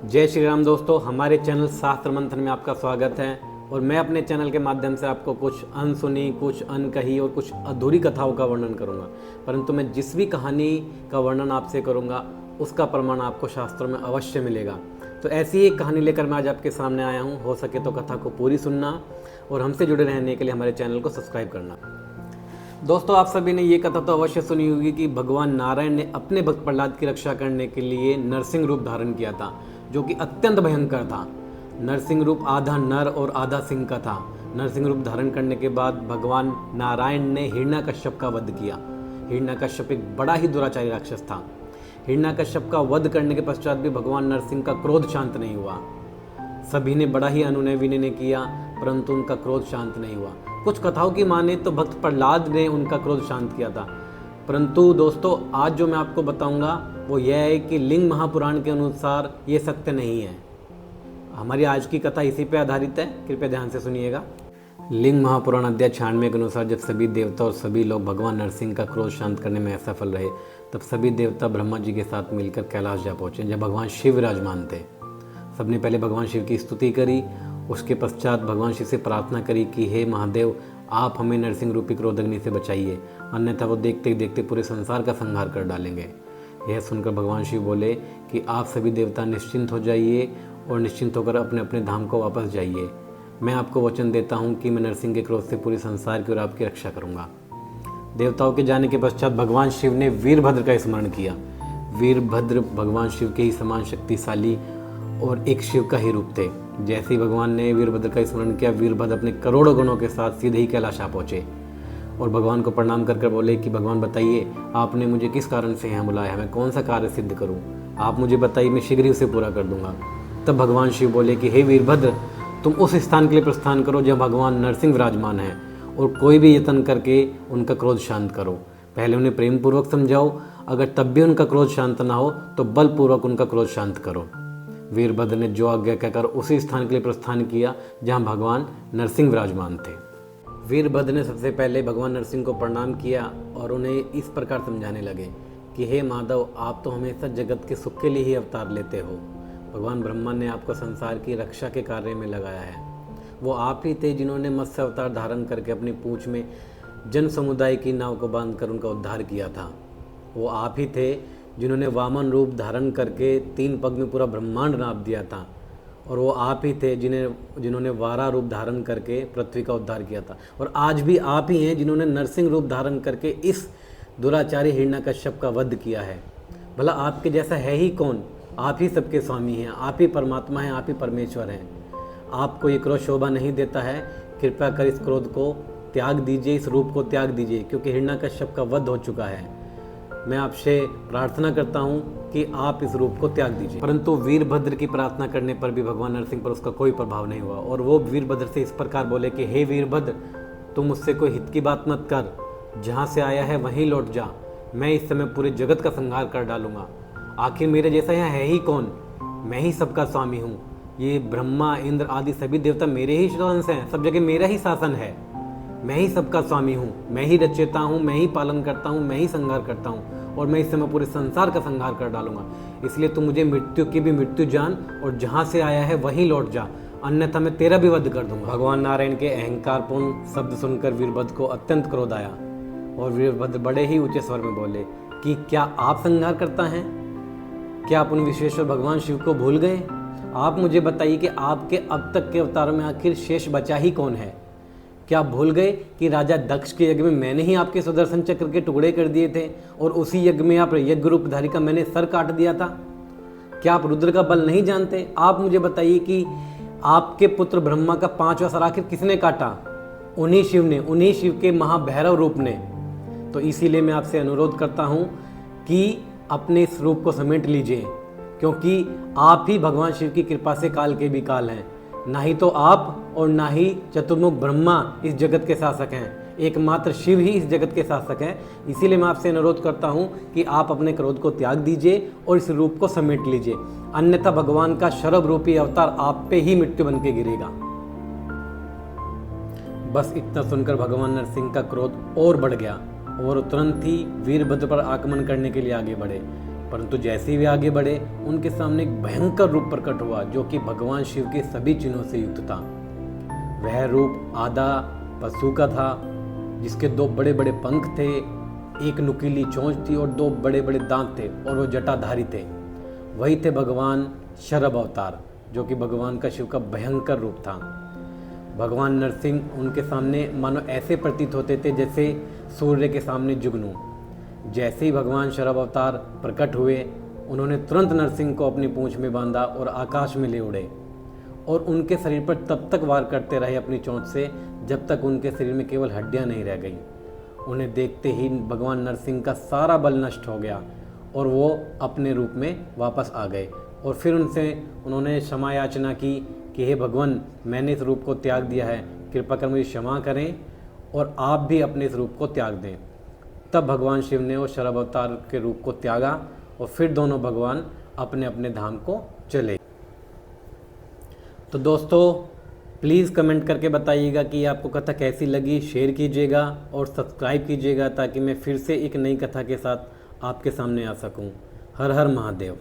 जय श्री राम दोस्तों, हमारे चैनल शास्त्र मंथन में आपका स्वागत है। और मैं अपने चैनल के माध्यम से आपको कुछ अनसुनी, कुछ अनकही और कुछ अधूरी कथाओं का वर्णन करूंगा। परंतु मैं जिस भी कहानी का वर्णन आपसे करूंगा उसका प्रमाण आपको शास्त्रों में अवश्य मिलेगा। तो ऐसी एक कहानी लेकर मैं आज आपके सामने आया हूँ। हो सके तो कथा को पूरी सुनना और हमसे जुड़े रहने के लिए हमारे चैनल को सब्सक्राइब करना। दोस्तों, आप सभी ने ये कथा तो अवश्य सुनी होगी कि भगवान नारायण ने अपने भक्त प्रहलाद की रक्षा करने के लिए नरसिंह रूप धारण किया था, जो कि अत्यंत भयंकर था। नरसिंह रूप आधा नर और आधा सिंह का था। नरसिंह रूप धारण करने के बाद भगवान नारायण ने हिरण्यकश्यप का वध किया। हिरण्यकश्यप एक बड़ा ही दुराचारी राक्षस था। हिरण्यकश्यप का वध करने के पश्चात भी भगवान नरसिंह का क्रोध शांत नहीं हुआ। सभी ने बड़ा ही अनुनय विनय किया, परंतु उनका क्रोध शांत नहीं हुआ। कुछ कथाओं की माने तो भक्त प्रहलाद ने उनका क्रोध शांत किया था। परंतु दोस्तों, आज जो मैं आपको बताऊंगा वो यह है कि लिंग महापुराण के अनुसार ये सत्य नहीं है। हमारी आज की कथा इसी पे आधारित है, कृपया ध्यान से सुनिएगा। लिंग महापुराण अध्याय 96 के अनुसार जब सभी देवता और सभी लोग भगवान नरसिंह का क्रोध शांत करने में असफल रहे, तब सभी देवता ब्रह्मा जी के साथ मिलकर कैलाश जा पहुंचे, जब भगवान शिव विराजमान थे। सबने पहले भगवान शिव की स्तुति करी। उसके पश्चात भगवान शिव से प्रार्थना करी कि हे महादेव, आप हमें नरसिंह रूपी क्रोधाग्नि से बचाइए, अन्यथा वो देखते ही देखते पूरे संसार का संहार कर डालेंगे। यह सुनकर भगवान शिव बोले कि आप सभी देवता निश्चिंत हो जाइए और निश्चिंत होकर अपने अपने धाम को वापस जाइए। मैं आपको वचन देता हूँ कि मैं नरसिंह के क्रोध से पूरे संसार की और आपकी रक्षा करूँगा। देवताओं के जाने के पश्चात भगवान शिव ने वीरभद्र का स्मरण किया। वीरभद्र भगवान शिव के ही समान शक्तिशाली और एक शिव का ही रूप थे। जैसे ही भगवान ने वीरभद्र का स्मरण किया, वीरभद्र अपने करोड़ों गुणों के साथ सीधे ही कैलाश आ पहुँचे और भगवान को प्रणाम कर बोले कि भगवान बताइए, आपने मुझे किस कारण से यहाँ बुलाया है, मैं कौन सा कार्य सिद्ध करूँ, आप मुझे बताइए, मैं शीघ्र ही उसे पूरा कर दूंगा। तब भगवान शिव बोले कि हे वीरभद्र, तुम उस स्थान के लिए प्रस्थान करो जहाँ भगवान नरसिंह विराजमान है और कोई भी यत्न करके उनका क्रोध शांत करो। पहले उन्हें प्रेम पूर्वक समझाओ, अगर तब भी उनका क्रोध शांत ना हो तो बलपूर्वक उनका क्रोध शांत करो। वीरभद्र ने जो आज्ञा कहकर उसी स्थान के लिए प्रस्थान किया जहाँ भगवान नरसिंह विराजमान थे। वीरभद्र ने सबसे पहले भगवान नरसिंह को प्रणाम किया और उन्हें इस प्रकार समझाने लगे कि हे माधव, आप तो हमेशा जगत के सुख के लिए ही अवतार लेते हो। भगवान ब्रह्मा ने आपको संसार की रक्षा के कार्य में लगाया है। वो आप ही थे जिन्होंने मत्स्य अवतार धारण करके अपनी पूंछ में जन समुदाय की नाव को बांधकर उनका उद्धार किया था। वो आप ही थे जिन्होंने वामन रूप धारण करके 3 पग में पूरा ब्रह्मांड नाप दिया था। और वो आप ही थे जिन्होंने वारा रूप धारण करके पृथ्वी का उद्धार किया था। और आज भी आप ही हैं जिन्होंने नरसिंह रूप धारण करके इस दुराचारी हिरण्यकश्यप का वध किया है। भला आपके जैसा है ही कौन? आप ही सबके स्वामी हैं, आप ही परमात्मा हैं, आप ही परमेश्वर हैं। आपको ये क्रोध शोभा नहीं देता है, कृपया कर इस क्रोध को त्याग दीजिए, इस रूप को त्याग दीजिए, क्योंकि हिरण्यकश्यप का वध हो चुका है। मैं आपसे प्रार्थना करता हूँ कि आप इस रूप को त्याग दीजिए। परंतु वीरभद्र की प्रार्थना करने पर भी भगवान नरसिंह पर उसका कोई प्रभाव नहीं हुआ और वो वीरभद्र से इस प्रकार बोले कि हे वीरभद्र, तुम मुझसे कोई हित की बात मत कर, जहाँ से आया है वहीं लौट जा। मैं इस समय पूरे जगत का संहार कर डालूंगा। आखिर मेरे जैसा यहाँ है ही कौन? मैं ही सबका स्वामी हूँ। ये ब्रह्मा, इंद्र आदि सभी देवता मेरे ही अंश हैं, सब जगह मेरा ही शासन है। मैं ही सबका स्वामी हूँ, मैं ही रचयिता हूँ, मैं ही पालन करता हूँ, मैं ही संहार करता हूँ और मैं इस समय पूरे संसार का संहार कर डालूंगा। इसलिए तू मुझे मृत्यु की भी मृत्यु जान और जहाँ से आया है वहीं लौट जा, अन्यथा मैं तेरा भी वध कर दूंगा। भगवान नारायण के अहंकारपूर्ण शब्द सुनकर वीरभद्र को अत्यंत क्रोध आया और वीरभद्र बड़े ही ऊंचे स्वर में बोले कि क्या आप संहार करता हैं? क्या आप उन विश्वेश्वर भगवान शिव को भूल गए? आप मुझे बताइए कि आपके अब तक के अवतारों में आखिर शेष बचा ही कौन है? क्या आप भूल गए कि राजा दक्ष के यज्ञ में मैंने ही आपके सुदर्शन चक्र के टुकड़े कर दिए थे और उसी यज्ञ में आप यज्ञ रूपधारी का मैंने सर काट दिया था? क्या आप रुद्र का बल नहीं जानते? आप मुझे बताइए कि आपके पुत्र ब्रह्मा का 5वां सर आखिर किसने काटा? उन्हीं शिव ने, उन्हीं शिव के महाभैरव रूप ने। तो इसीलिए मैं आपसे अनुरोध करता हूँ कि अपने इस रूप को समेट लीजिए, क्योंकि आप ही भगवान शिव की कृपा से काल के भी काल हैं। ना ही तो आप और ना ही चतुर्मुख ब्रह्मा इस जगत के शासक हैं, एकमात्र शिव ही इस जगत के शासक हैं। इसीलिए मैं आपसे अनुरोध करता हूँ कि आप अपने क्रोध को त्याग दीजिए और इस रूप को समेट लीजिए, अन्यथा भगवान का शरभ रूपी अवतार आप पे ही मृत्यु बन के गिरेगा। बस इतना सुनकर भगवान नरसिंह का क्रोध और बढ़ गया और तुरंत ही वीरभद्र पर आक्रमण करने के लिए आगे बढ़े। परंतु जैसे ही वे आगे बढ़े उनके सामने एक भयंकर रूप प्रकट हुआ जो कि भगवान शिव के सभी चिन्हों से युक्त था। वह रूप आधा पशु का था, जिसके 2 बड़े बड़े पंख थे, एक नुकीली चोंच थी और 2 बड़े बड़े दांत थे, और वो जटाधारी थे। वही थे भगवान शरभ अवतार, जो कि भगवान का शिव का भयंकर रूप था। भगवान नरसिंह उनके सामने मानो ऐसे प्रतीत होते थे जैसे सूर्य के सामने जुगनू। जैसे ही भगवान शरभ अवतार प्रकट हुए, उन्होंने तुरंत नरसिंह को अपनी पूंछ में बांधा और आकाश में ले उड़े, और उनके शरीर पर तब तक वार करते रहे अपनी चोंच से जब तक उनके शरीर में केवल हड्डियां नहीं रह गई। उन्हें देखते ही भगवान नरसिंह का सारा बल नष्ट हो गया और वो अपने रूप में वापस आ गए। और फिर उन्होंने क्षमा याचना की कि हे भगवान, मैंने इस रूप को त्याग दिया है, कृपा कर मुझे क्षमा करें और आप भी अपने इस रूप को त्याग दें। तब भगवान शिव ने वो शरभ अवतार के रूप को त्यागा और फिर दोनों भगवान अपने अपने धाम को चले। तो दोस्तों, प्लीज़ कमेंट करके बताइएगा कि आपको कथा कैसी लगी, शेयर कीजिएगा और सब्सक्राइब कीजिएगा ताकि मैं फिर से एक नई कथा के साथ आपके सामने आ सकूं। हर हर महादेव।